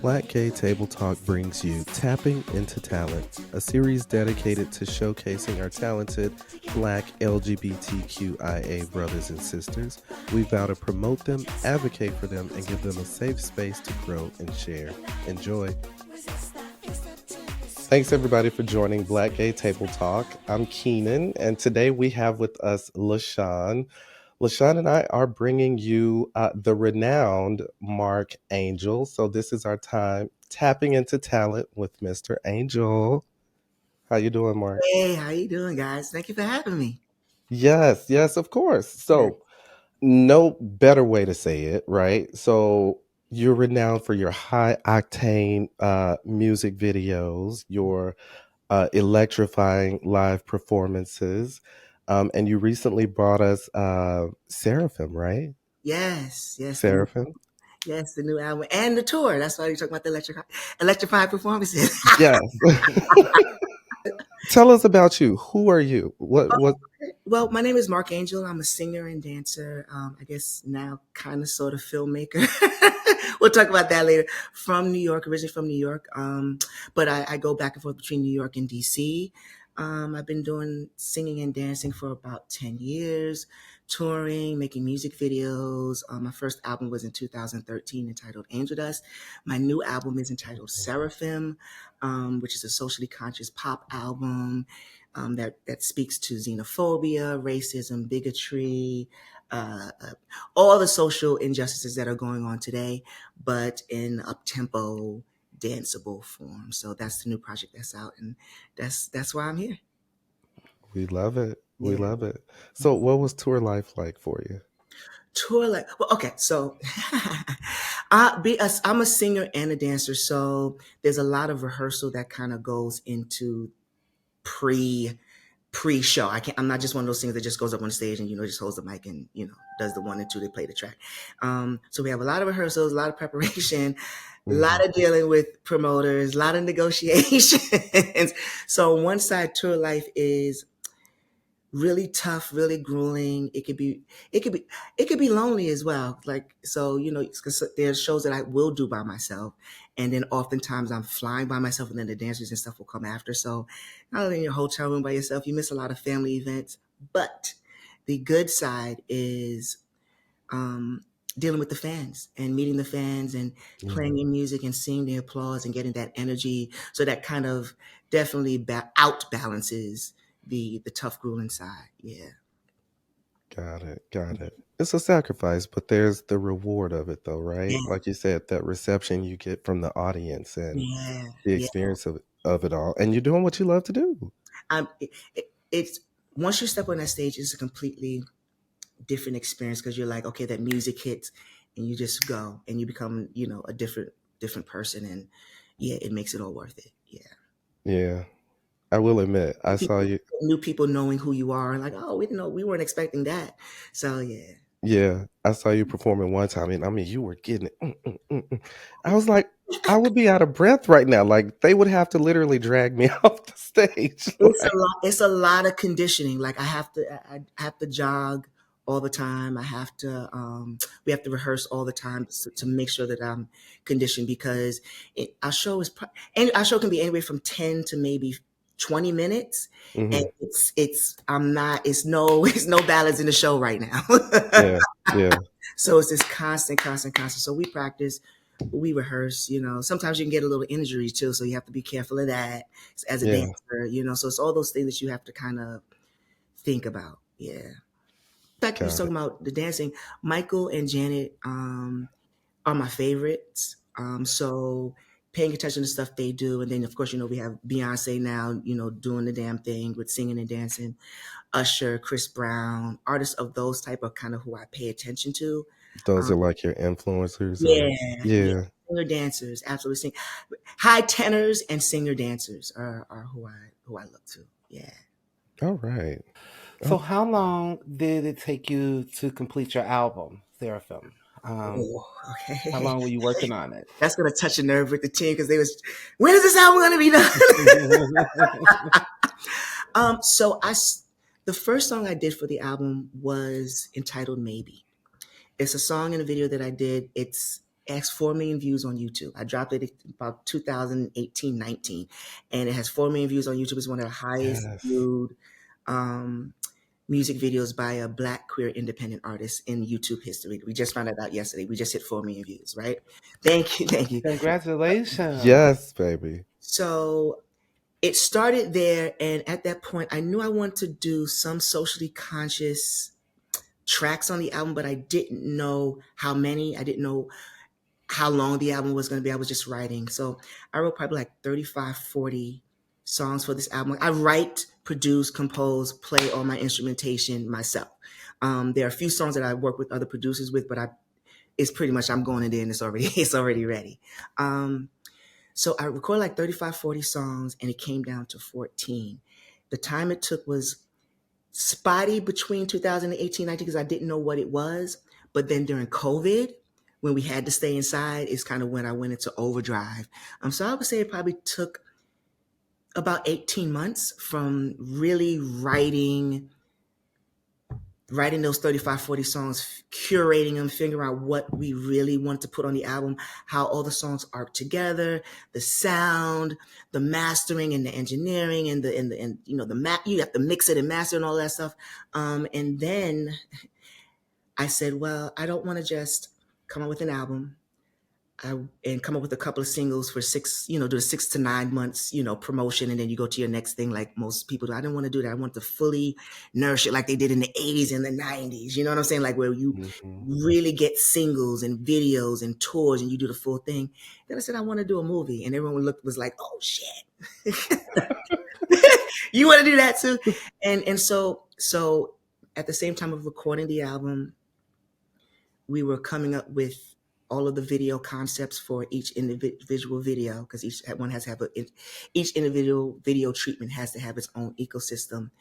Black Gay Table Talk brings you Tapping into Talent, a series dedicated to showcasing our talented Black LGBTQIA brothers and sisters. We vow to promote them, advocate for them, and give them a safe space to grow and share. Enjoy. Thanks everybody for joining Black Gay Table Talk. I'm Kenan, and today we have with us LaShawn. LaShawn and I are bringing you the renowned Marck Angel. So this is our time tapping into talent with Mr. Angel. How you doing, Marck? Hey, how you doing, guys? Thank you for having me. Yes, of course. Yeah. So no better way to say it, right? So you're renowned for your high octane music videos, your electrifying live performances. And you recently brought us Seraphim, right? Yes, Seraphim. the new album and the tour. That's why you're talking about the electrifying performances. Yes. Tell us about you. Who are you? What Well, my name is Marck Angel. I'm a singer and dancer. I guess now kind of sort of filmmaker. We'll talk about that later. From New York, originally from New York. But I go back and forth between New York and DC. I've been doing singing and dancing for about 10 years, touring, making music videos. My first album was in 2013 entitled Angel Dust. My new album is entitled Seraphim, which is a socially conscious pop album. That speaks to xenophobia, racism, bigotry, all the social injustices that are going on today, but in up-tempo, danceable form. So that's the new project that's out, and that's why I'm here. we love it. We Yeah. love it. So what was tour life like for you? Tour like well, okay, so I'm a singer and a dancer, so there's a lot of rehearsal that kind of goes into pre-show. I'm not just one of those singers that just goes up on stage and just holds the mic and does the 1 and 2 to play the track. So we have a lot of rehearsals, a lot of preparation, a lot of dealing with promoters, a lot of negotiations. So one side, tour life is really tough, really grueling. It could be lonely as well. Like, so, 'cause there's shows that I will do by myself. And then oftentimes I'm flying by myself and then the dancers and stuff will come after. So not only in your hotel room by yourself, you miss a lot of family events. But the good side is dealing with the fans and meeting the fans and playing your music and seeing the applause and getting that energy. So that kind of definitely outbalances the tough grueling side. Yeah. Got it. It's a sacrifice, but there's the reward of it though, right? Yeah. Like you said, that reception you get from the audience and Yeah. the Yeah. experience of it all. And you're doing what you love to do. It's once you step on that stage, it's a completely different experience because you're like, okay, that music hits and you just go and you become, a different person. And yeah, it makes it all worth it. Yeah. Yeah. I will admit, I saw you. New people knowing who you are and like, oh, we didn't know, we weren't expecting that. So yeah. Yeah, I saw you performing one time, and I mean, you were getting it. I was like, I would be out of breath right now. Like they would have to literally drag me off the stage. Like, It's a lot of conditioning. Like I have to jog all the time. We have to rehearse all the time to make sure that I'm conditioned because our show can be anywhere from 10 to maybe 20 minutes. And mhm. it's no, it's no balance in the show right now. Yeah. So it's this constant. So we practice, we rehearse, sometimes you can get a little injury too. So you have to be careful of that as a Yeah. dancer, so it's all those things that you have to kind of think about. Yeah. In fact, you're Got it. talking about the dancing. Michael and Janet are my favorites. So paying attention to stuff they do. And then of course, we have Beyonce now, doing the damn thing with singing and dancing. Usher, Chris Brown, artists of those type of kind of who I pay attention to. Those Um, are like your influencers, or yeah. yeah, Singer dancers, absolutely sing. High tenors and singer dancers are who I look to. Yeah. all right. So how long did it take you to complete your album, Seraphim? Oh, okay. How long were you working on it? That's gonna touch a nerve with the team because when is this album gonna be done? So the first song I did for the album was entitled Maybe. It's a song in a video that I did. It's has 4 million views on YouTube. I dropped it about 2018, 19, and it has 4 million views on YouTube. It's one of the highest viewed music videos by a Black queer independent artist in YouTube history. We just found that out yesterday. We just hit 4 million views, right? Thank you, thank you. Congratulations. Yes, baby. So it started there, and at that point, I knew I wanted to do some socially conscious tracks on the album, but I didn't know how many. I didn't know how long the album was going to be. I was just writing. So I wrote probably like 35, 40 songs for this album. I write, produce, compose, play all my instrumentation myself. There are a few songs that I work with other producers with, but it's pretty much I'm going in there and it's already ready. So I recorded like 35, 40 songs, and it came down to 14. The time it took was spotty between 2018 and 19 because I didn't know what it was. But then during COVID, when we had to stay inside, is kind of when I went into overdrive. So I would say it probably took about 18 months from really writing those 35, 40 songs, curating them, figuring out what we really wanted to put on the album, how all the songs arc together, the sound, the mastering and the engineering and the map, you have to mix it and master and all that stuff. And then I said, well, I don't want to just come up with an album and come up with a couple of singles for do the 6 to 9 months, promotion, and then you go to your next thing like most people do. I didn't want to do that. I want to fully nourish it like they did in the 80s and the 90s. You know what I'm saying? Like where you really get singles and videos and tours and you do the full thing. Then I said, I want to do a movie. And everyone was like, oh shit. You want to do that too? And so at the same time of recording the album, we were coming up with all of the video concepts for each individual video, because each individual video treatment has to have its own ecosystem.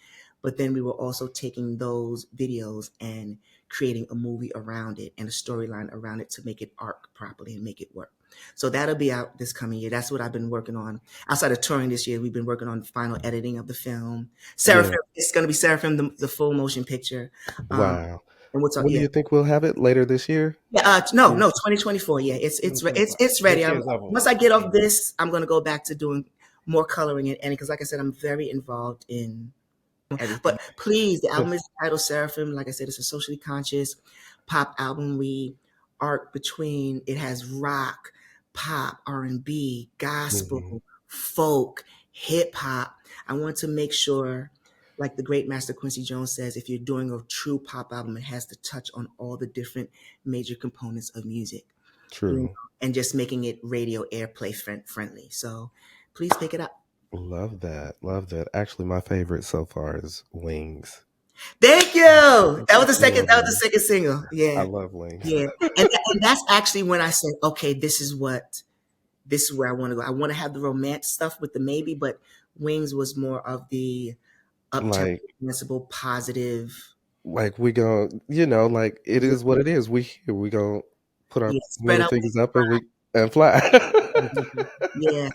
But then we were also taking those videos and creating a movie around it and a storyline around it to make it arc properly and make it work. So that'll be out this coming year. That's what I've been working on. Outside of touring this year, we've been working on the final editing of the film. Seraphim, it's going to be Seraphim, the full motion picture. Wow. And we'll talk, when do you think we'll have it later this year? Yeah, no, 2024. Yeah, it's ready. Once I get off this, I'm going to go back to doing more coloring and editing, because like I said, I'm very involved in everything. But please, the album is titled Seraphim. Like I said, it's a socially conscious pop album. We arc between, it has rock, pop, R&B, gospel, folk, hip hop. I want to make sure, like the great Master Quincy Jones says, if you're doing a true pop album, it has to touch on all the different major components of music. True. And just making it radio airplay friendly. So please pick it up. Love that. Love that. Actually, my favorite so far is Wings. Thank you. That was the second single. Yeah. I love Wings. Yeah. And that's actually when I said, okay, this is where I want to go. I want to have the romance stuff with the maybe, but Wings was more of the up-tempo, like, positive. Like we go, like it is what it is. We gonna put our middle fingers up and fly. Yeah,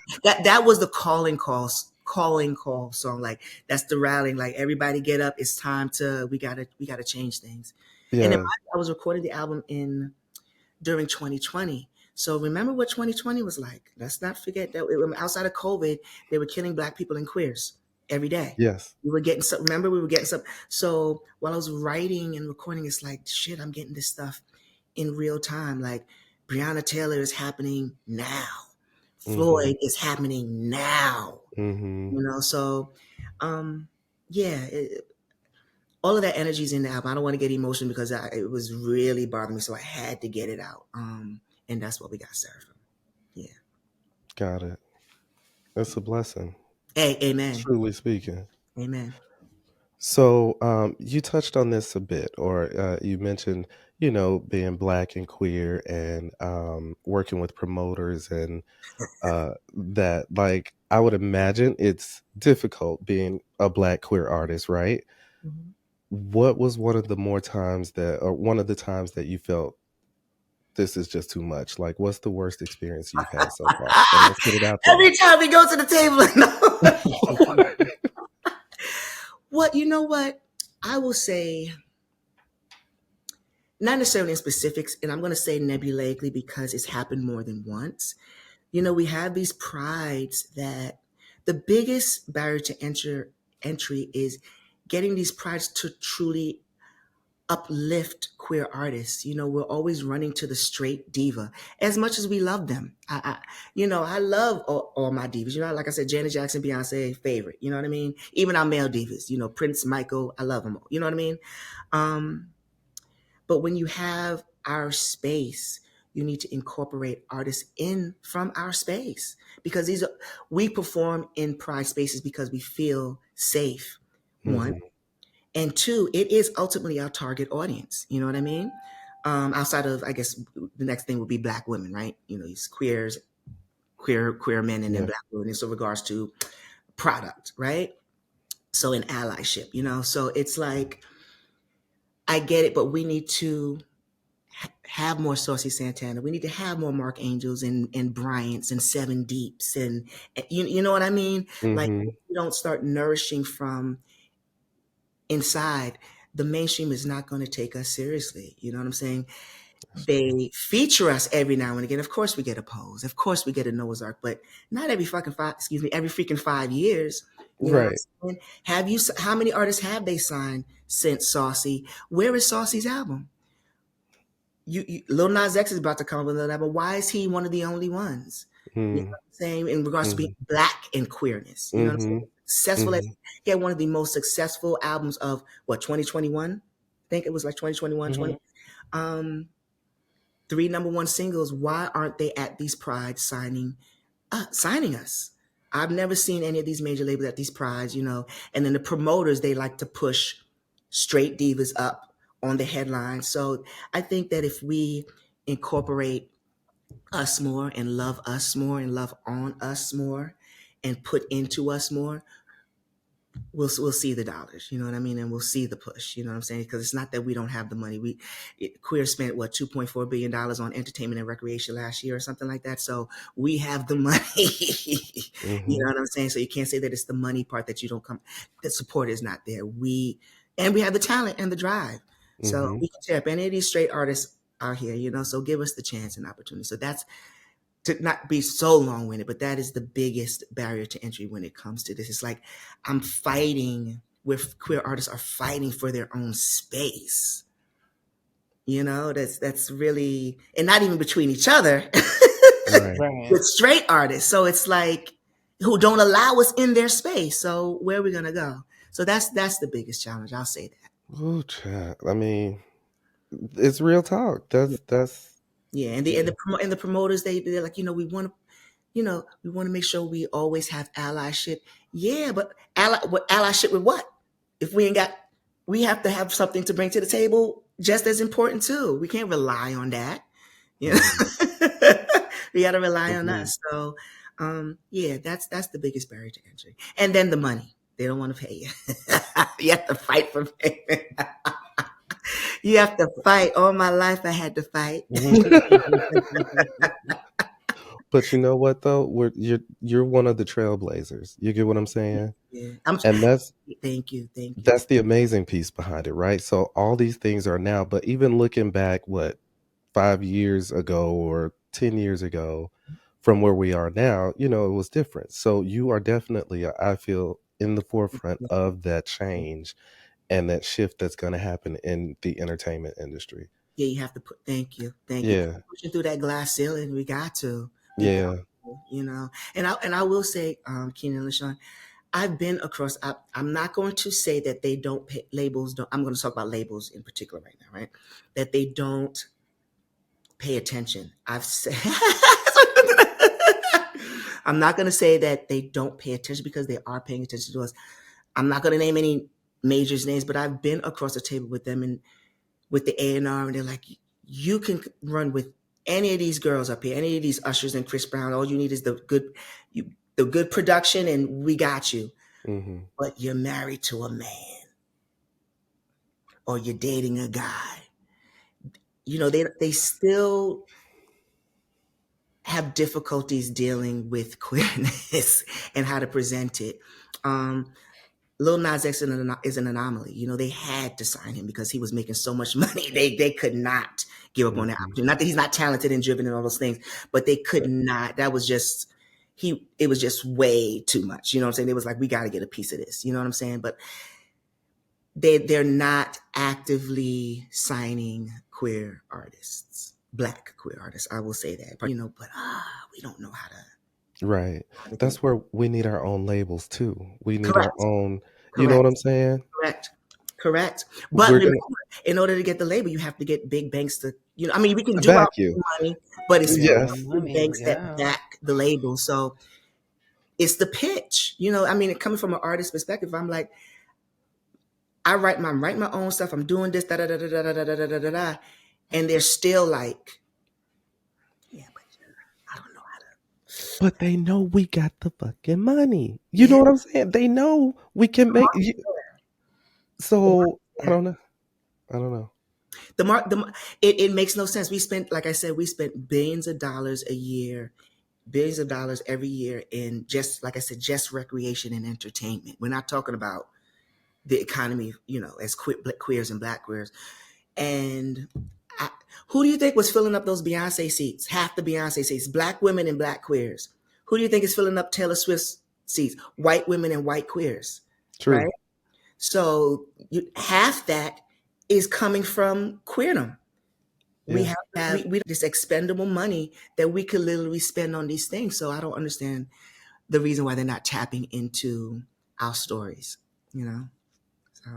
that was the calling call song. Like that's the rallying. Like everybody get up. It's time to we gotta change things. Yeah. And then I was recording the album during 2020. So remember what 2020 was like. Let's not forget that outside of COVID, they were killing Black people and queers every day. Yes. We were getting some. Remember, we were getting some. So while I was writing and recording, it's like, shit, I'm getting this stuff in real time. Like Breonna Taylor is happening now. Floyd is happening now. So, yeah, all of that energy is in the album. I don't want to get emotional because it was really bothering me. So I had to get it out. And that's what we got, Seraphim. Yeah. Got it. That's a blessing. Hey, amen. Truly speaking. Amen. So you touched on this a bit, or you mentioned, being Black and queer and working with promoters and that, like, I would imagine it's difficult being a Black queer artist, right? What was one of the times that you felt this is just too much? Like, what's the worst experience you've had so far? And let's get it out there. Every time we go to the table. What I will say, not necessarily in specifics, and I'm going to say nebulaically because it's happened more than once. You know, we have these prides that the biggest barrier to entry is getting these prides to truly uplift queer artists. You know, we're always running to the straight diva as much as we love them. I love all my divas. You know, like I said, Janet Jackson, Beyonce, favorite. You know what I mean? Even our male divas. You know, Prince, Michael, I love them all. You know what I mean? Um, but when you have our space, you need to incorporate artists in from our space because we perform in pride spaces because we feel safe. One. Mm-hmm. And two, it is ultimately our target audience. You know what I mean? Outside of, I guess, the next thing would be Black women, right? You know, these queer men, and then Yeah. Black women. In so regards to product, right? So in allyship, you know, so it's like I get it, but we need to have more Saucy Santana. We need to have more Marck Angels and Bryants and Seven Deeps and you know what I mean? Like Mm-hmm. if we don't start nourishing from inside, the mainstream is not going to take us seriously. You know what I'm saying? That's true. They feature us every now and again. Of course we get a pose. Of course we get a Noah's Ark, but not every freaking 5 years. You know what Right. I'm saying? How many artists have they signed since Saucy? Where is Saucy's album? Lil Nas X is about to come up with another album. Why is he one of the only ones? You know Mm-hmm. what I'm saying? In regards to being Black and queerness, you know what I'm saying? Mm-hmm. Successful as Mm-hmm. he had one of the most successful albums of what 2021. I think it was like 2021, Mm-hmm. 20. Um, three number one singles. Why aren't they at these Pride signing us? I've never seen any of these major labels at these Prides, you know. And then the promoters, they like to push straight divas up on the headlines. So I think that if we incorporate us more and love us more and love on us more and put into us more, we'll see the dollars, you know what I mean, and we'll see the push, you know what I'm saying? Because it's not that we don't have the money. Queer spent what $2.4 billion on entertainment and recreation last year or something like that. So we have the money, you Mm-hmm. know what I'm saying? So you can't say that it's the money part that you don't come, the support is not there. We have the talent and the drive. So Mm-hmm. we can tear up any of these straight artists out here, you know. So give us the chance and opportunity. So that's to not be so long-winded, but that is the biggest barrier to entry when it comes to this. It's like I'm fighting with queer artists are fighting for their own space. You know, that's really, and not even between each other Right. Right. with straight artists. So it's like who don't allow us in their space. So where are we gonna go? So that's the biggest challenge. I'll say that. Ooh, child. I mean, it's real talk. That's Yeah, and yeah. the promoters they're like, you know, we want to make sure we always have allyship. Yeah, but allyship with what? If we ain't got, we have to have something to bring to the table just as important too. We can't rely on that. You know, Mm-hmm. we got to rely on Mm-hmm. us. So, yeah, that's the biggest barrier to entry. And then the money. They don't want to pay you. You have to fight for payment. You have to fight. All my life, I had to fight. But you know what though? You're one of the trailblazers. You get what I'm saying? Yeah, And thank you, thank you. that's the amazing piece behind it, right? So all these things are now, but even looking back, what, 5 years ago or 10 years ago from where we are now, you know, it was different. So you are definitely, I feel, in the forefront of that change and that shift that's going to happen in the entertainment industry. Yeah, you have to put. Thank you. Yeah. Pushing through that glass ceiling, we got Yeah. to, you know. And I will say, Kenan and LaShawn, I've been across. I'm not going to say that they don't pay, labels don't. I'm going to talk about labels in particular right now, right? That they don't pay attention. I've said. I'm not going to say that they don't pay attention because they are paying attention to us. I'm not going to name any majors names, but I've been across the table with them and with the A&R, and they're like, you can run with any of these girls up here, any of these ushers and Chris Brown. All you need is the good production, and we got you. Hmm. But you're married to a man, or you're dating a guy. You know, they still have difficulties dealing with queerness and how to present it. Um, Lil Nas X is an anomaly. You know, they had to sign him because he was making so much money. They could not give up on that opportunity. Not that he's not talented and driven and all those things, but they could not. That was just it was just way too much. You know what I'm saying? It was like, we got to get a piece of this. You know what I'm saying? But they're not actively signing queer artists, Black queer artists. I will say that. You know, but we don't know how to. Right. That's where we need our own labels too. We need Correct. our own, you know what I'm saying? Correct. But remember, in order to get the label, you have to get big banks to, you know, I mean, we can do our money, but it's the banks that back the label. So it's the pitch, you know, I mean, coming from an artist perspective, I'm like, I'm writing my own stuff. I'm doing this, da-da-da-da-da-da-da-da-da-da. And they're still like, yeah, but I don't know how to. But they know we got the fucking money. You know what I'm saying? They know we can make. So I don't know. It makes no sense. We spent, like I said, billions of dollars a year, billions of dollars every year in just, like I said, just recreation and entertainment. We're not talking about the economy, you know, as queers and Black queers. And who do you think was filling up those Beyonce seats? Half the Beyonce seats, Black women and Black queers. Who do you think is filling up Taylor Swift's seats? White women and white queers. True. Right? So half that is coming from queerdom. Yeah. We have this expendable money that we could literally spend on these things. So I don't understand the reason why they're not tapping into our stories, you know. So,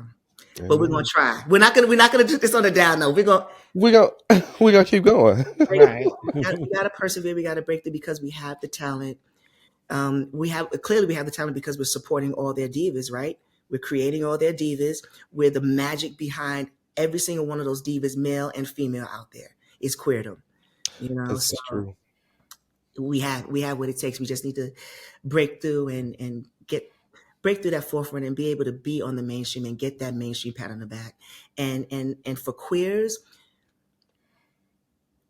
but we're gonna try. We're not gonna do this on the down note. We're gonna keep going. Right. We gotta persevere. We gotta break through because we have the talent. We have the talent because we're supporting all their divas, right? We're creating all their divas. We're the magic behind every single one of those divas, male and female out there. Is queerdom, you know. This is true. We have what it takes. We just need to break through and break through that forefront and be able to be on the mainstream and get that mainstream pat on the back. And for queers,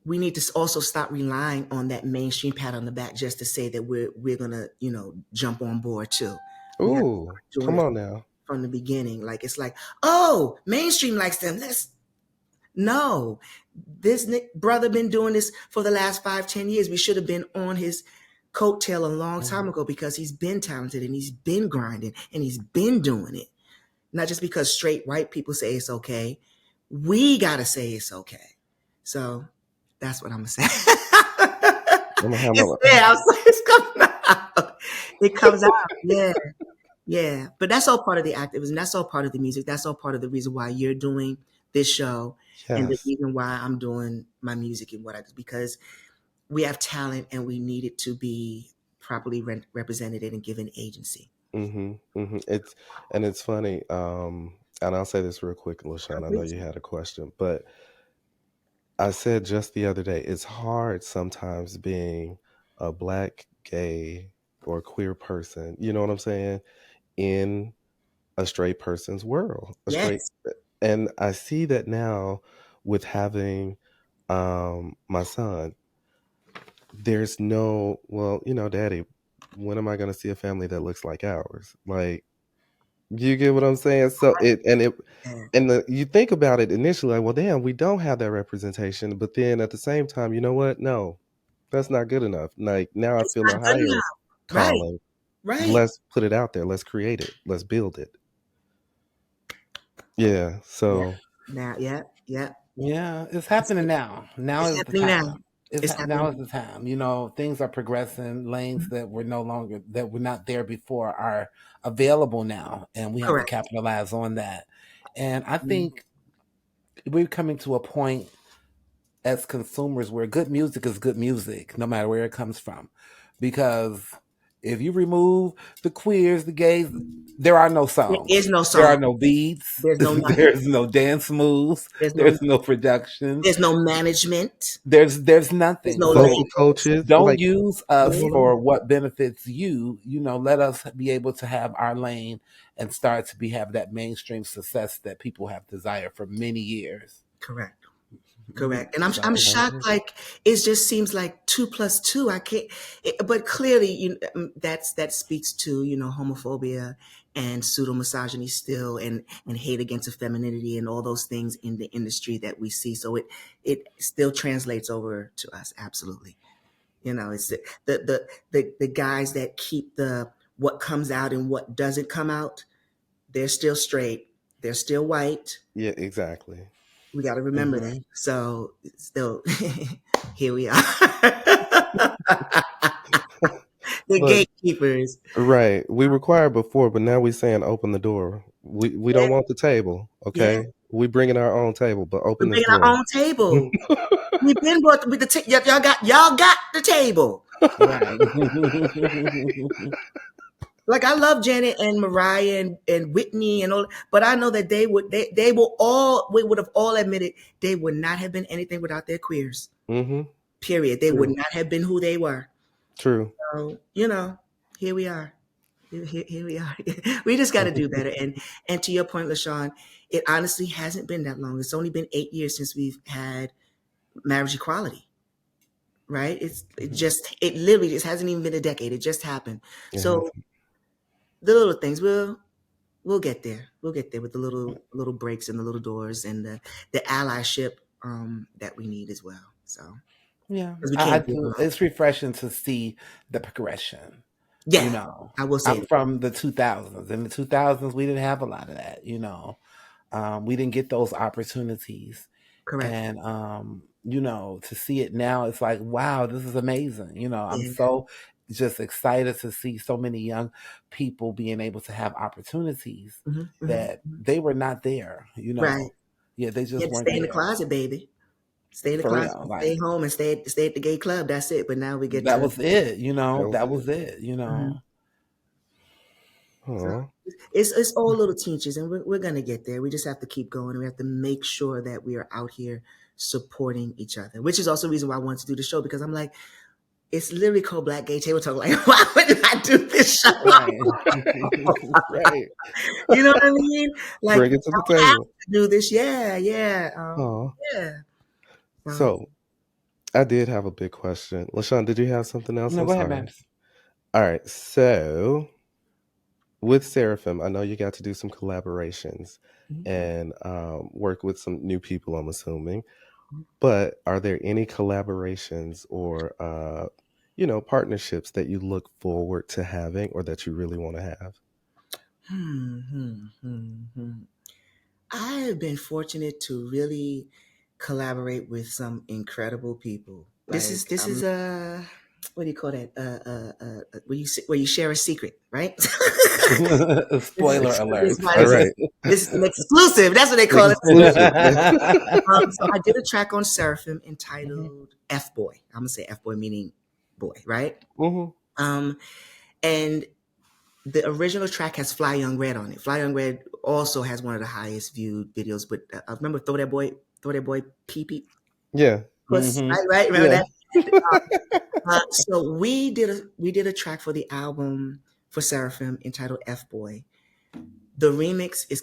we need to also stop relying on that mainstream pat on the back just to say that we're gonna, you know, jump on board too. Ooh, come on now. From the beginning, like it's like, oh, mainstream likes them. No, this brother been doing this for the last 5-10 years. We should have been on his coattail a long time ago because he's been talented and he's been grinding and he's been doing it. Not just because straight white people say it's okay. We gotta say it's okay. So that's what I'm gonna say. It's coming out. It comes out. Yeah. Yeah. But that's all part of the activism. That's all part of the music. That's all part of the reason why you're doing this show. Yes. And the reason why I'm doing my music and what I do, because we have talent and we need it to be properly represented and given agency. It's funny. And I'll say this real quick, LaShawn. I know you had a question, but I said just the other day, it's hard sometimes being a Black, gay, or queer person. You know what I'm saying? In a straight person's world. And I see that now with having my son. There's no, well, you know, Daddy, when am I going to see a family that looks like ours? Like, you get what I'm saying? So you think about it initially, like, well, damn, we don't have that representation. But then at the same time, you know what? No, that's not good enough. Like, now I feel a higher calling. Right. Let's put it out there. Let's create it. Let's build it. Yeah. So. Yeah, it's happening now. Now is the time. Now is the time. You know, things are progressing. Lanes that were not there before are available now, and we have to capitalize on that. And I think we're coming to a point as consumers where good music is good music, no matter where it comes from. Because if you remove the queers, the gays, there are no songs. There is no song. There are no beats. There's no dance moves. There's no production. There's no management. There's nothing. There's no local coaches. Don't use us for what benefits you. You know, let us be able to have our lane and start to have that mainstream success that people have desired for many years. Correct. And I'm shocked. Like, it just seems like 2 + 2. I can't. But clearly, that speaks to, you know, homophobia and pseudo misogyny still, and hate against femininity and all those things in the industry that we see. So it still translates over to us. Absolutely. It's the guys that keep the what comes out and what doesn't come out. They're still straight. They're still white. Yeah, exactly. We got to remember that. So still, here we are. The gatekeepers. Right. We required before, but now we're saying open the door. We don't want the table, okay? Yeah. We bringing our own table, but open We're this bringing door. our own table. We've been brought with the y'all got the table. Right. Like, I love Janet and Mariah and Whitney and all, but I know that we would have all admitted they would not have been anything without their queers. Mm-hmm. Period. They would not have been who they were. True. So, here we are. Here we are. We just got to do better. And to your point, LaShawn, it honestly hasn't been that long. It's only been 8 years since we've had marriage equality. Right? It literally just hasn't even been a decade. It just happened. So the little things, we'll get there. We'll get there with the little breaks and the little doors and the allyship that we need as well. So yeah, it's refreshing to see the progression. Yeah, I will say I'm from the 2000s. In the 2000s, we didn't have a lot of that. We didn't get those opportunities. Correct. And to see it now, it's like, wow, this is amazing. I'm so just excited to see so many young people being able to have opportunities that they were not there. Right. Yeah, they just weren't stay in the closet, baby. Stay in the closet, stay home, and stay at the gay club. That's it. But now we get that was it. That was it. So it's all little teachers, and we're gonna get there. We just have to keep going. We have to make sure that we are out here supporting each other, which is also the reason why I wanted to do the show, because I'm like, it's literally called Black Gay Table Talk. Like, why wouldn't I do this show? Right. You know what I mean? Like, bring it to the table. Do this, yeah. Yeah. So, I did have a big question. LaShawn, did you have something else? No, go ahead, man. All right. So, with Seraphim, I know you got to do some collaborations and work with some new people, I'm assuming. But are there any collaborations or, partnerships that you look forward to having or that you really want to have? I have been fortunate to really collaborate with some incredible people. This is what do you call that? Where you share a secret, right? Spoiler alert! All right, this is an exclusive. That's what they call it. So I did a track on Seraphim entitled "F Boy." I'm gonna say "F Boy" meaning boy, right? And the original track has Fly Young Red on it. Fly Young Red also has one of the highest viewed videos. But I remember Throw That Boy, Peep. Yeah. Right. Remember that? So we did a track for the album for Seraphim entitled "F Boy." The remix is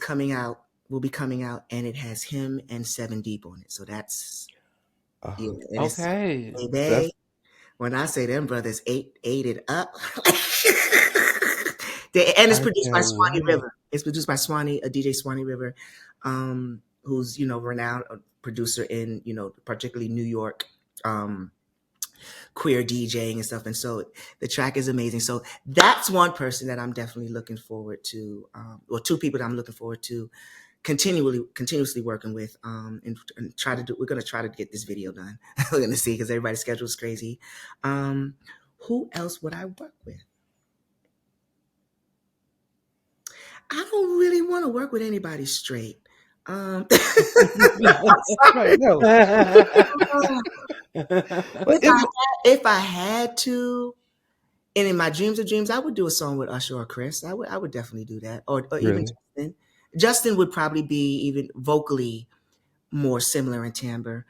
will be coming out, and it has him and 7 Deep on it. So that's okay. When I say them brothers ate it up. And it's produced by Swanee River. It's produced by DJ Swanee River, who's renowned producer in particularly New York, queer DJing and stuff. And so the track is amazing. So that's one person that I'm definitely looking forward to, or 2 people that I'm looking forward to continuously working with, and we're going to try to get this video done. We're going to see, because everybody's schedule is crazy. Who else would I work with? I don't really want to work with anybody straight. If I had to, and in my dreams of dreams, I would do a song with Usher or Chris. I would definitely do that, or even Justin. Justin would probably be even vocally more similar in timbre.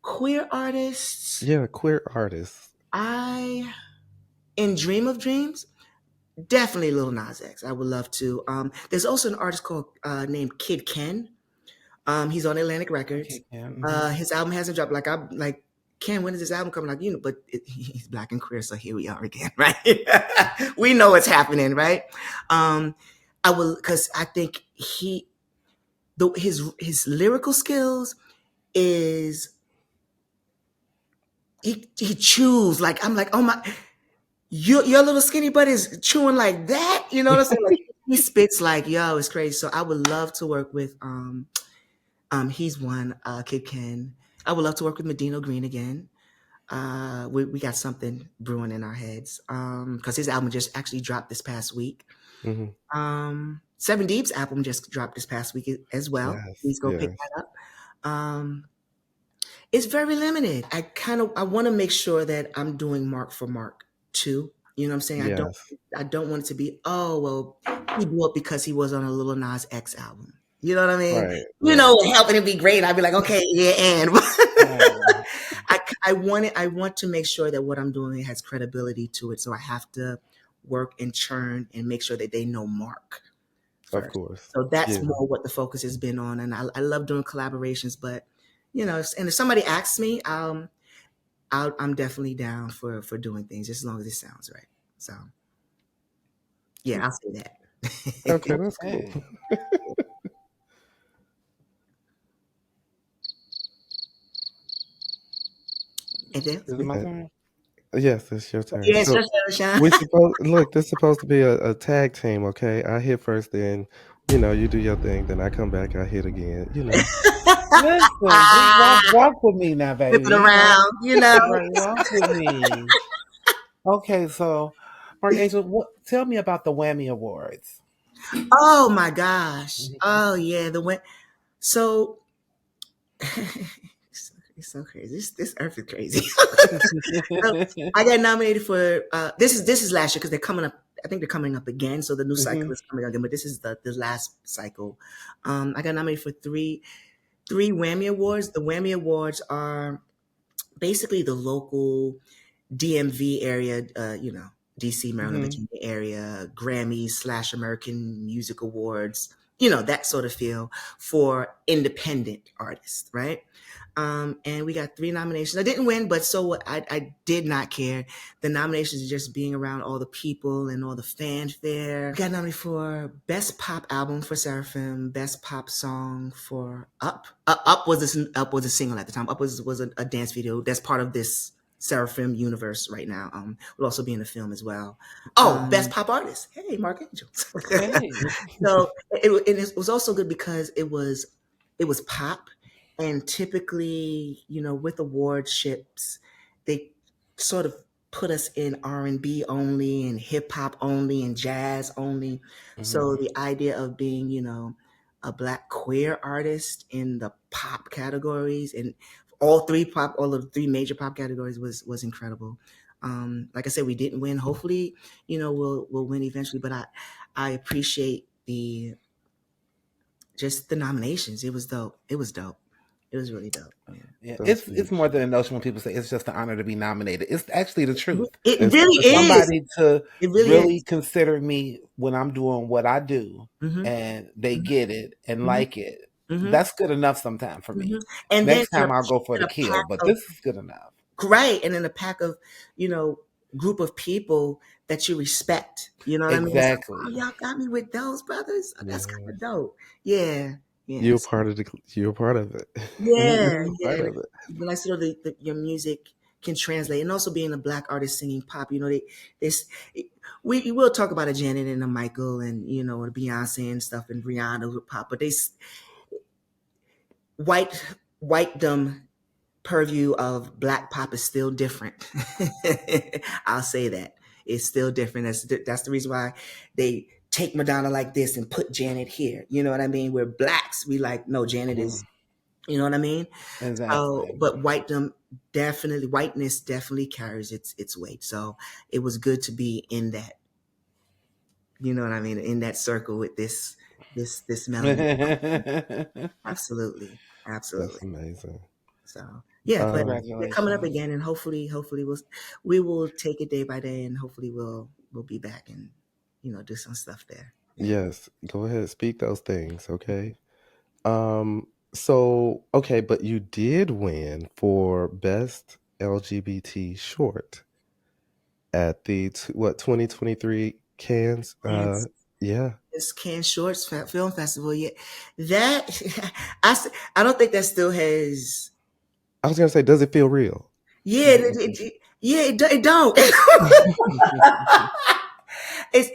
Queer artists. Yeah, queer artists. In Dream of Dreams, definitely Lil Nas X. I would love to. There's also an artist named Kid Ken. He's on Atlantic Records. His album hasn't dropped. Ken, when is this album coming out? But he's Black and queer, so here we are again, right? We know what's happening, right? I will, because I think his lyrical skills is he chews like, I'm like, oh my, your little skinny butt is chewing like that, you know what I'm saying? Like, he spits like, yo, it's crazy. So I would love to work with he's one, Kid Ken. I would love to work with Medino Green again. We got something brewing in our heads because his album just actually dropped this past week. Mm-hmm. Seven Deep's album just dropped this past week as well. Yes, Please go pick that up. It's very limited. I want to make sure that I'm doing Mark for Mark too. You know what I'm saying? Yes. I don't want it to be, oh well, he blew up because he was on a Lil Nas X album. You know what I mean? Right, you know, helping it be great. I'd be like, okay, yeah, and I want to make sure that what I'm doing has credibility to it. So I have to work and churn and make sure that they know Mark first. Of course. So that's more what the focus has been on. And I love doing collaborations, but you know, and if somebody asks me, I'm definitely down for doing things just as long as it sounds right. So yeah, I'll say that. Okay, that's cool. Is it my turn? Yes, it's your turn. Yes, so this is supposed to be a tag team, okay? I hit first, then you do your thing, then I come back, I hit again, Listen, walk with me now, baby. Flip it around, walk with me. Okay, so Marck Angel, tell me about the Whammy Awards. Oh my gosh! Oh yeah, so. It's so crazy. This earth is crazy. So, I got nominated for this is last year because they're coming up. I think they're coming up again. So the new cycle is coming again, but this is the last cycle. I got nominated for three Whammy Awards. The Whammy Awards are basically the local DMV area, DC, Maryland, Virginia area, Grammys / American Music Awards, that sort of feel for independent artists, right? And we got 3 nominations. I didn't win, but so what? I did not care. The nominations are just being around all the people and all the fanfare. Got nominated for Best Pop Album for Seraphim, Best Pop Song for Up. Up was a single at the time. Up was a dance video. That's part of this Seraphim universe right now. Will also be in the film as well. Best Pop Artist. Hey, Marck Angel. Hey. So it was also good because it was pop. And typically, with awardships, they sort of put us in R&B only and hip hop only and jazz only. So the idea of being, a Black queer artist in the pop categories and all of the 3 major pop categories was incredible. Like I said, we didn't win. Hopefully, we'll win eventually. But I appreciate just the nominations. It was dope. It was really dope. Yeah, it's more than a notion when people say it's just an honor to be nominated. It's actually the truth. It really is. Somebody to really consider me when I'm doing what I do, and they get it and like it. That's good enough sometimes for me. And next time I'll go for the kill, but this is good enough. Right, and in a pack of group of people that you respect. You know what I mean? Exactly. Like, y'all got me with those brothers. Oh, that's kind of dope. Yeah. You're part of it. Yeah. Part of it. Like sort of your music can translate, and also being a Black artist singing pop. We will talk about a Janet and a Michael and a Beyonce and stuff and Rihanna with pop, but whitedom purview of Black pop is still different. I'll say that it's still different. That's the reason why they take Madonna like this and put Janet here. You know what I mean? We're Blacks. We like, no, Janet is, you know what I mean? Exactly. But whiteness definitely carries its weight. So it was good to be in that, you know what I mean? In that circle with this melody. Absolutely. That's amazing. So yeah, but they're coming up again, and hopefully we will take it day by day, and hopefully we'll be back and do some stuff there. Yes, go ahead, speak those things, okay? So okay, but you did win for best LGBT short at the 2023 Cannes. Yeah, it's Cannes Shorts Film Festival. Yeah, that I don't think that still has. I was gonna say, does it feel real? Yeah, it don't. It's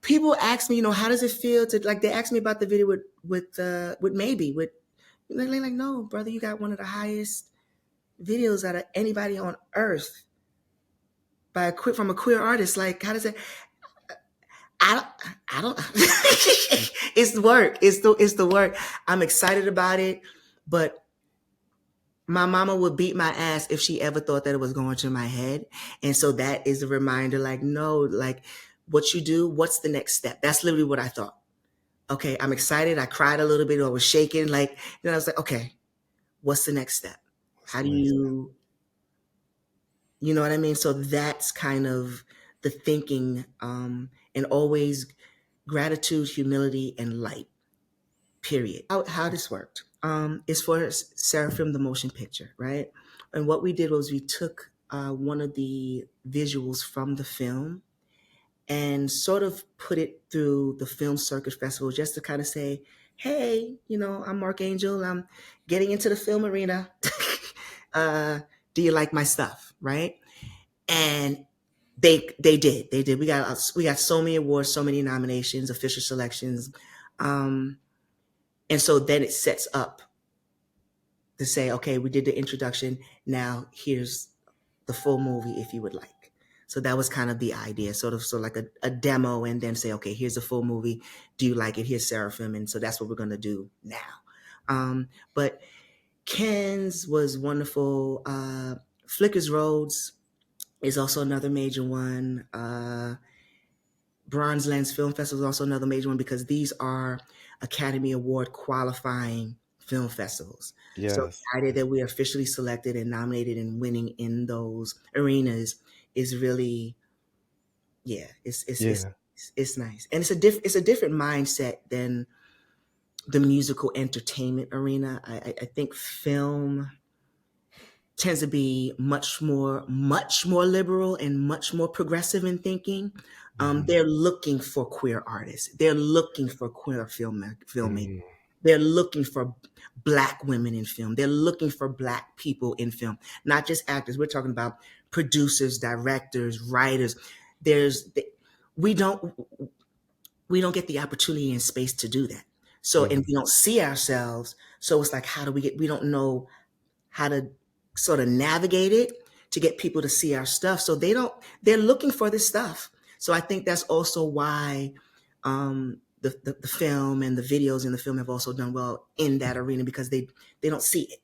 people ask me, how does it feel to like? They asked me about the video with maybe with. They're like, no, brother, you got one of the highest videos out of anybody on earth from a queer artist. Like, how does it? I don't. It's the work. It's the work. I'm excited about it, but my mama would beat my ass if she ever thought that it was going to my head. And so that is a reminder. Like, no, like what you do. What's the next step? That's literally what I thought. Okay, I'm excited. I cried a little bit. I was shaking. Like, I was like, okay, what's the next step? How do you? You know what I mean? So that's kind of the thinking, and always gratitude, humility, and light, period. How this worked is for Seraphim, the motion picture, right? And what we did was we took one of the visuals from the film and sort of put it through the Film Circuit Festival just to kind of say, hey, I'm Marck Angel. I'm getting into the film arena. Do you like my stuff, right? And they did. We got so many awards, so many nominations, official selections, and so then it sets up to say, okay, we did the introduction. Now here's the full movie if you would like. So that was kind of the idea, sort of like a demo, and then say, okay, here's the full movie. Do you like it? Here's Seraphim, and so that's what we're gonna do now. But Ken's was wonderful. Flicker's Roads is also another major one. Bronze Lens Film Festival is also another major one because these are Academy Award qualifying film festivals. Yes. So the idea that we're officially selected and nominated and winning in those arenas is really, it's nice. And it's a different mindset than the musical entertainment arena. I think film tends to be much more liberal and much more progressive in thinking. They're looking for queer artists. They're looking for queer filmmakers. They're looking for Black women in film. They're looking for Black people in film, not just actors. We're talking about producers, directors, writers. We don't get the opportunity and space to do that. So, and we don't see ourselves. So it's like, we don't know how to sort of navigate it to get people to see our stuff. So they're looking for this stuff. So I think that's also why the film and the videos in the film have also done well in that arena, because they don't see it.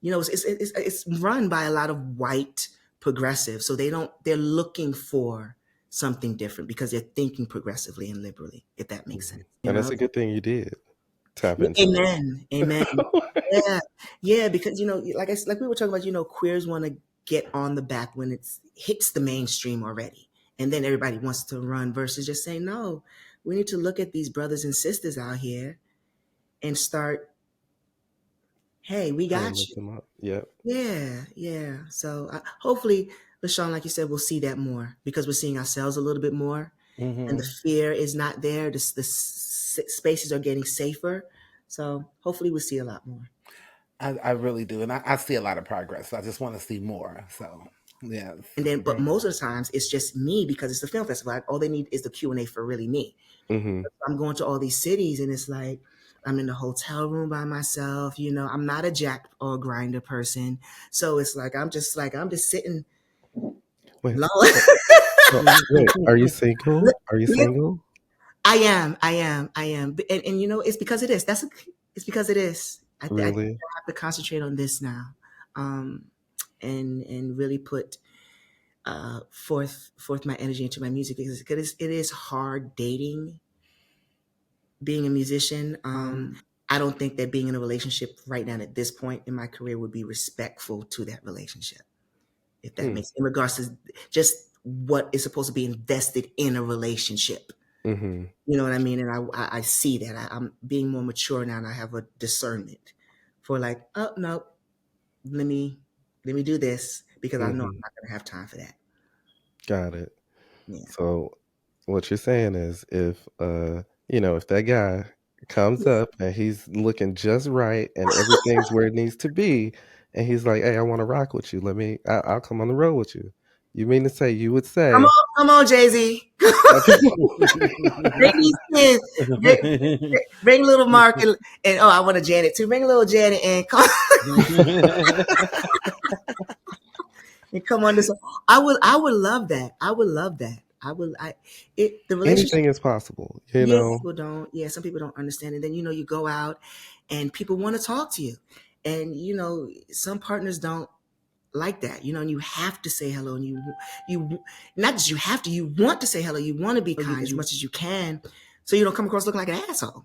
It's run by a lot of white progressives. So they're looking for something different because they're thinking progressively and liberally, if that makes sense. And that's a good thing you did. Tap into Amen. Yeah, because like we were talking about, queers want to get on the back when it hits the mainstream already, and then everybody wants to run, versus just saying, no, we need to look at these brothers and sisters out here and start, hey, we got you. Them up. Yep. Yeah. So hopefully, LaShawn, like you said, we'll see that more because we're seeing ourselves a little bit more, and the fear is not there. The spaces are getting safer. So hopefully we'll see a lot more. I really do. And I see a lot of progress. So I just want to see more. So, yeah. And then, but most of the times it's just me because it's the film festival. All they need is the Q&A for really me. I'm going to all these cities and it's like, I'm in the hotel room by myself. I'm not a jack or grinder person. So it's like, I'm just sitting. Wait, are you single? I am. And it's because it is. It's because it is. I have to concentrate on this now, and really put forth my energy into my music, because it is hard dating, being a musician. I don't think that being in a relationship right now at this point in my career would be respectful to that relationship, if that makes, in regards to just what is supposed to be invested in a relationship. You know what I mean? And I see that I'm being more mature now, and I have a discernment for like, oh no, let me do this, because I know I'm not going to have time for that. Got it. Yeah. So what you're saying is if if that guy comes up and he's looking just right and everything's where it needs to be, and he's like, "Hey, I want to rock with you. I'll come on the road with you." You mean to say you would say, "Come on, Jay-Z. Bring these kids. Bring little Mark and I want a Janet too. Bring a little Janet and come and come on this. I would love that. I would love that. The relationship. Anything is possible, People don't. Yeah, some people don't understand. And then you go out, and people want to talk to you, and some partners don't like that. And you have to say hello, and you not just you have to. You want to say hello. You want to be kind as much as you can, so you don't come across looking like an asshole.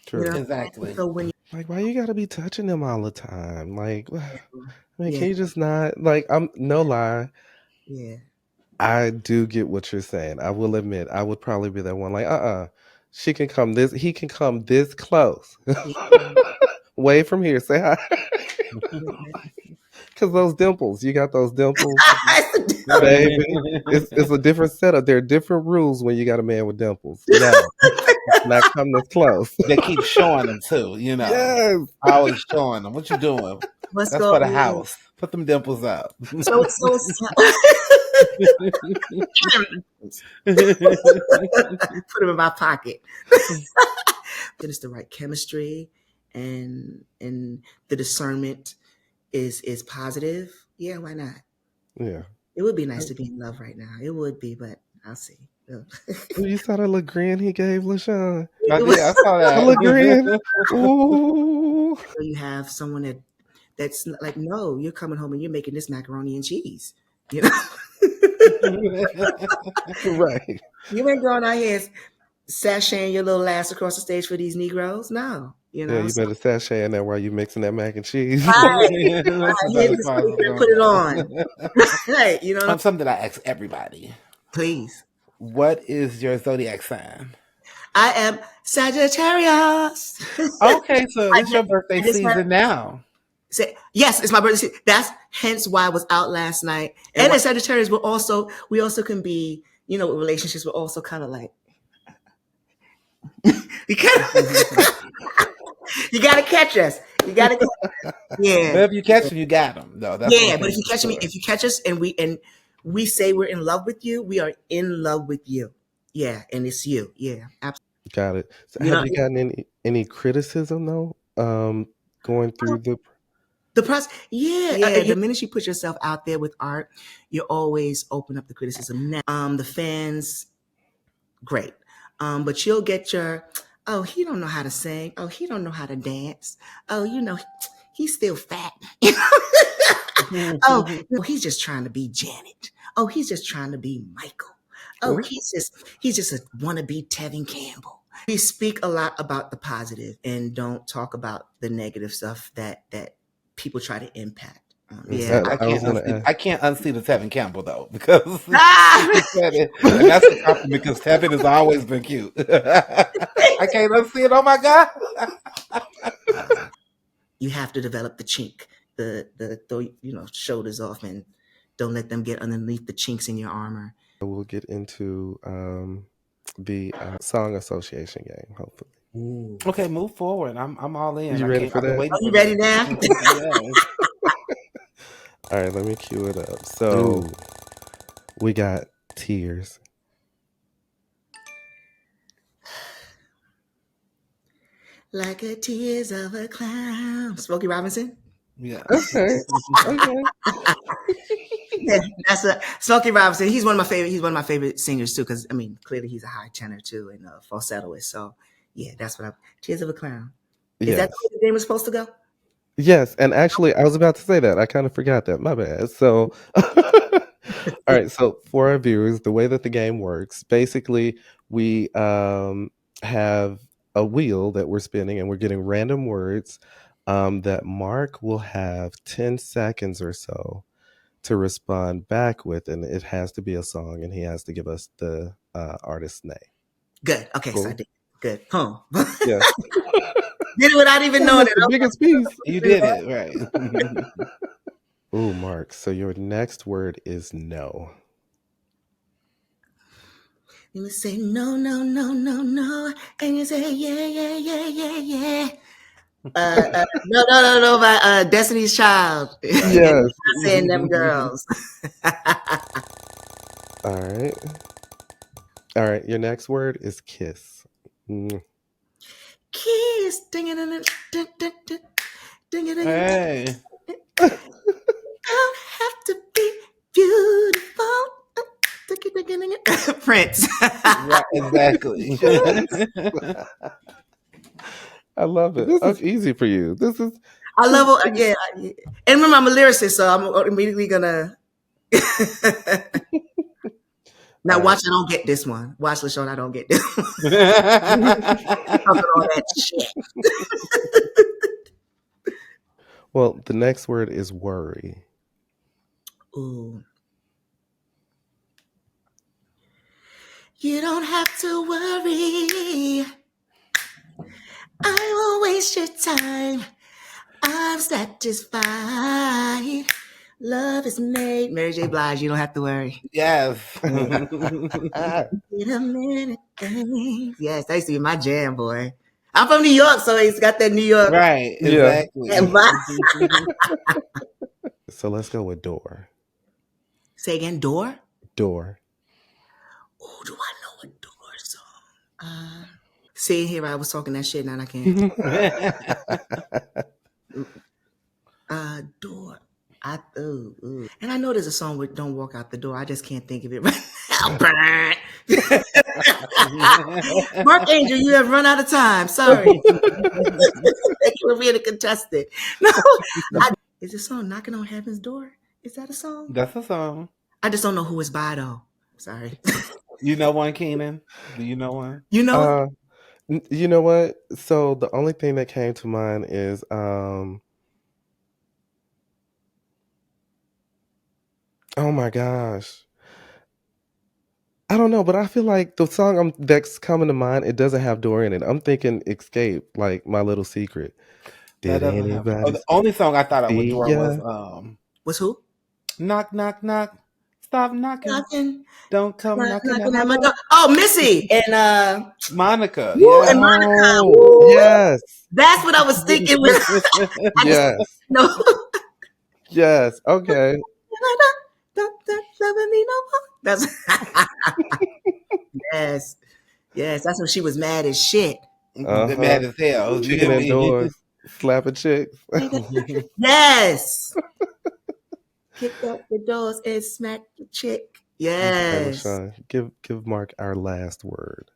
True. Exactly. So when why you got to be touching them all the time? Like, can you just not? Like, I'm no lie. Yeah. I do get what you're saying. I will admit, I would probably be that one. Like, he can come this close, way from here. Say hi, because those dimples, you got those dimples, baby. It's a different setup. There are different rules when you got a man with dimples. No, not come this close. They keep showing them too. Yes, always showing them. What you doing? That's for the house. Put them dimples up. So put them in my pocket. It's the right chemistry, and the discernment is positive. Yeah, why not? Yeah, it would be nice to be in love right now. It would be, but I'll see. You saw that little grin he gave LaShawn? I saw that. little grin. Ooh. So you have someone that's like, no, you're coming home and you're making this macaroni and cheese. Right. You ain't going out here sashaying your little ass across the stage for these Negroes. No. Yeah, you better sashay in there while you're mixing that mac and cheese. Right. Put it on. Right. I'm something that I ask everybody. Please. What is your zodiac sign? I am Sagittarius. Okay, so it's your birthday season now. Yes, it's my birthday season. That's hence why I was out last night. And as Sagittarius, we also can be, with relationships, we're also kind of like, you gotta catch us. You gotta catch us. Yeah. But if you catch them, you got them. No, but if you catch us and we say we're in love with you, we are in love with you. Yeah, and it's you. Yeah, absolutely. Got it. So have you gotten any criticism though? Going through the process. Yeah. The minute you put yourself out there with art, you always open up the criticism. Now, the fans, great. But you'll get your, oh, he don't know how to sing. Oh, he don't know how to dance. Oh, he's still fat. Oh, he's just trying to be Janet. Oh, he's just trying to be Michael. Oh, he's just a wannabe Tevin Campbell. We speak a lot about the positive and don't talk about the negative stuff that people try to impact. Yeah, I can't unsee the Tevin Campbell though, because he said it, and that's a compliment because Tevin has always been cute. I can't unsee it. Oh my God! You have to develop the chink, the shoulders off, and don't let them get underneath the chinks in your armor. We'll get into the song association game, hopefully. Ooh. Okay, move forward. I'm all in. You ready for that? Are you ready now? All right, let me cue it up. So we got Tears. Like a tears of a clown. Smokey Robinson? Yeah. Okay. Yeah, that's Smokey Robinson. He's one of my favorite singers too, because clearly he's a high tenor too and a falsettoist. So yeah, that's what Tears of a Clown. Is that the way the game was supposed to go? Yes, and actually I was about to say that. I kind of forgot that. My bad. So all right, so for our viewers, the way that the game works, basically we have a wheel that we're spinning and we're getting random words that Mark will have 10 seconds or so to respond back with, and it has to be a song, and he has to give us the artist's name. Good. Okay, cool. So I did. Good. Huh. Yeah. Did it without even knowing it. The biggest piece. You did it, right. Ooh, Mark. So your next word is no. You say no, no, no, no, no, and you say yeah, yeah, yeah, yeah, yeah. No, no, no, no, by Destiny's Child. Yes. I'm saying them girls. All right. All right. Your next word is kiss. Kiss, ding it, ding it, ding it, Hey. Don't have to be beautiful. Prince. Right, exactly. I love it. This is easy for you. This is. I love it. Yeah. And remember, I'm a lyricist, so I'm immediately gonna. Now watch, I don't get this one. Watch, LaShawn, I don't get this one. All that shit. Well, the next word is worry. Ooh. You don't have to worry. I won't waste your time. I'm satisfied. Love is made. Mary J. Blige, you don't have to worry. Yes. In a minute. Yes, that used to be my jam, boy. I'm from New York, so he's got that New York. Right, exactly. So let's go with door. Say again, door? Door. Oh, do I know a door song? See, here I was talking that shit, now I can't. Door. And I know there's a song with Don't Walk Out the Door. I just can't think of it right now. Marck Angel, you have run out of time. Sorry. Thank you for being a contestant. No, is the song Knocking on Heaven's Door? Is that a song? That's a song. I just don't know who it's by, though. Sorry. You know one, Kenan? Do you know one? You know? You know what? So the only thing that came to mind is oh my gosh. I don't know, but I feel like the song that's coming to mind, it doesn't have door in it. I'm thinking Escape, like My Little Secret. Did anybody? The only song I thought of with door was was who? Knock, knock, knock. Stop knocking. Don't come knocking at my door. Oh, Missy and Monica. Yeah. And Monica. Ooh, yes. That's what I was thinking. Yes. No. Yes. Okay. That's yes. Yes, that's when she was mad as shit. Mad as hell. Chicken indoors, slapping chicks. Yes. Kick up the doors and smack the chick. Yes. Okay, LaShawn, give Mark our last word.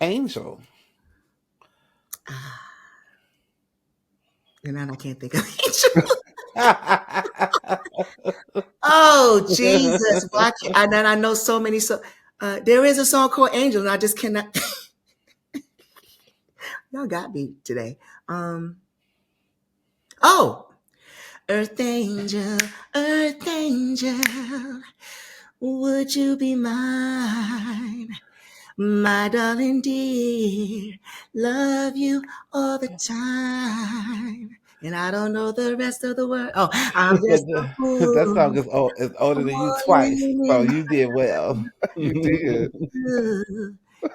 Angel. And now I can't think of Angel. Oh Jesus! Watch it. And then I know so many. There is a song called Angel, and I just cannot. Y'all got me today. Oh, Earth Angel, would you be mine? My darling dear, love you all the time. And I don't know the rest of the word. Oh, I'm just a fool. That song is older than you twice, so you did well. You did.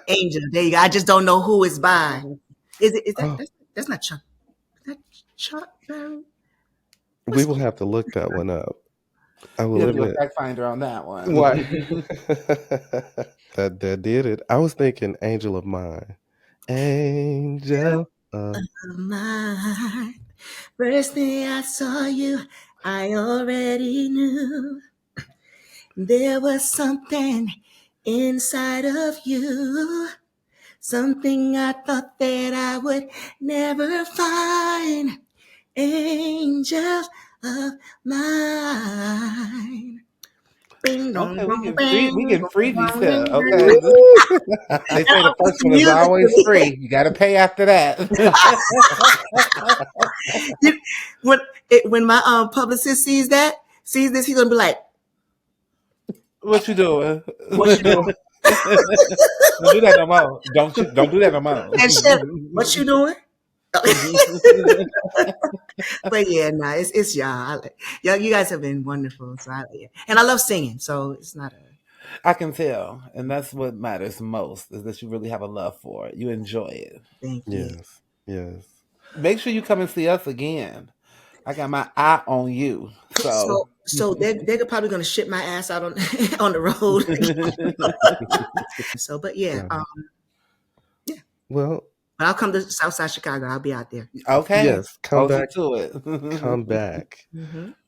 Angel, there you go. I just don't know who it's by. Is that that's not Chuck? Is that Chuck Berry? We will have to look that one up. I will admit. Do a fact finder on that one. What? that did it. I was thinking Angel of Mine. Angel of Mine. First thing I saw you, I already knew there was something inside of you. Something I thought that I would never find. Angel of mine. Bing, dong, okay, we can free these stuff. Okay. They say the first one is always free. You got to pay after that. when my publicist sees this, he's gonna be like, "What you doing? What you doing? Don't do that no more. Don't do that no more." What you doing? But yeah, no, it's y'all. Y'all, you guys have been wonderful. So and I love singing. So it's not a. I can tell, and that's what matters most is that you really have a love for it. You enjoy it. Thank you. Yes, yes. Make sure you come and see us again. I got my eye on you. So they're probably gonna ship my ass out on on the road. So, but yeah, yeah. Well, but I'll come to Southside Chicago. I'll be out there. Okay. yes, come back. To it. Come back.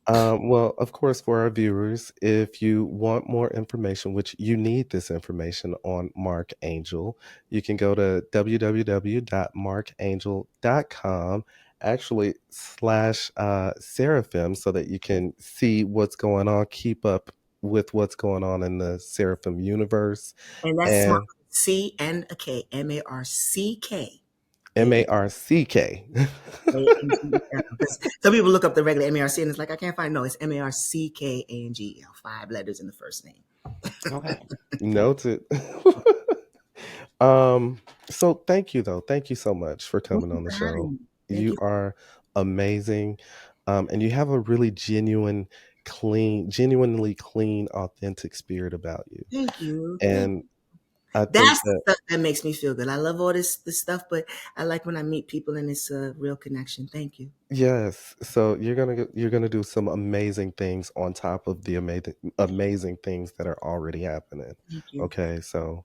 Well, of course, for our viewers, if you want more information, which you need this information on Marck Angel, you can go to www.markangel.com, actually / Seraphim, so that you can see what's going on, keep up with what's going on in the Seraphim universe. And that's smart. C and a K, M-A-R-C-K. M-A-R-C-K. Some people look up the regular M-A-R-C and it's like, I can't find. No, it's M-A-R-C-K-A-N-G-E-L. 5 letters in the first name. Okay. Noted. So thank you though. Thank you so much for coming on the show. You are amazing. And you have a really genuinely clean, authentic spirit about you. Thank you. And I think that's the stuff that makes me feel good. I love all this stuff, but I like when I meet people and it's a real connection. Thank you. Yes. So you're gonna do some amazing things on top of the amazing things that are already happening. Thank you. Okay, so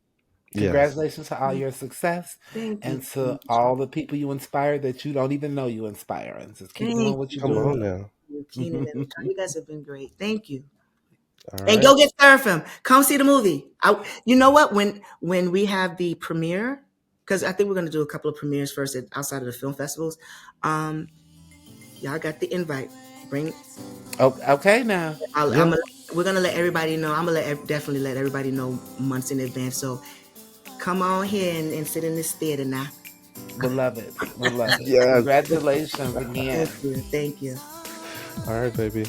congratulations to all your success. Thank and you. to all the people you inspire that you don't even know you inspire. And just keep doing what you're doing. Come on now. Kenan and LaShawn, you guys have been great. Thank you. All and go get Seraphim. Come see the movie. You know what? When we have the premiere, because I think we're going to do a couple of premieres first outside of the film festivals. Y'all got the invite. Bring. Oh, okay now. We're gonna let everybody know. I'm gonna definitely let everybody know months in advance. So come on here and sit in this theater now. Beloved. Yes. Congratulations again. Thank you. All right, baby.